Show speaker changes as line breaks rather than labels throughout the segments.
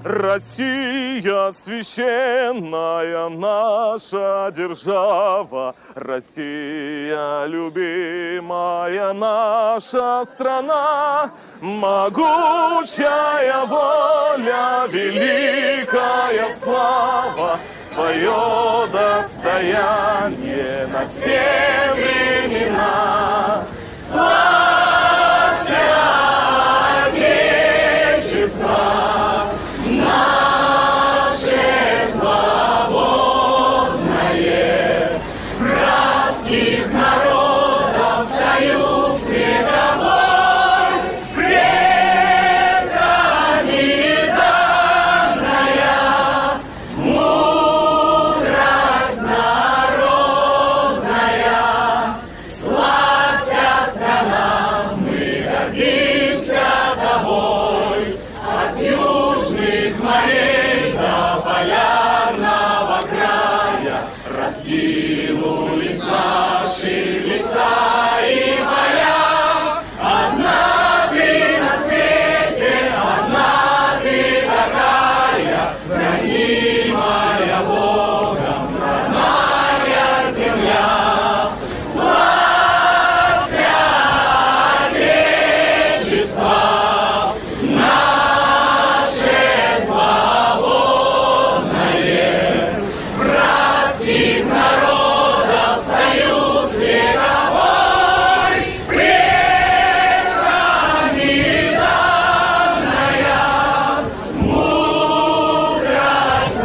Россия священная наша держава, Россия любимая наша страна, могучая воля, великая слава, твое достояние на все времена. Славься, Отечество наше свободное, братских народов союз вековой, предками данная, мудрость народная. Славься, страна, мы гордимся тобой, от южных морей до полярного края раскинулись наши леса и поля. Одна ты на свете, одна ты такая, хранимая Богом родная земля. Славься, Отечество наше свободное, братских народов союз вековой, предками данная, мудрость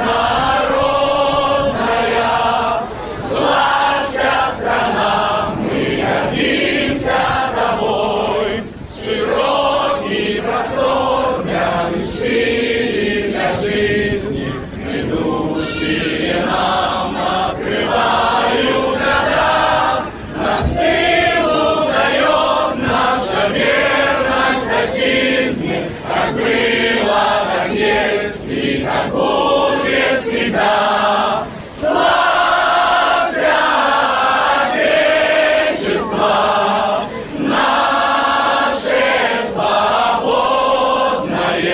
народная. Славься, страна, мы гордимся тобой, широкий простор для души и для жизни, грядущие нам открывают года. Нам силу дает наша верность отчизне, как было, так есть и как будет всегда. Славься, Отечество наше свободное,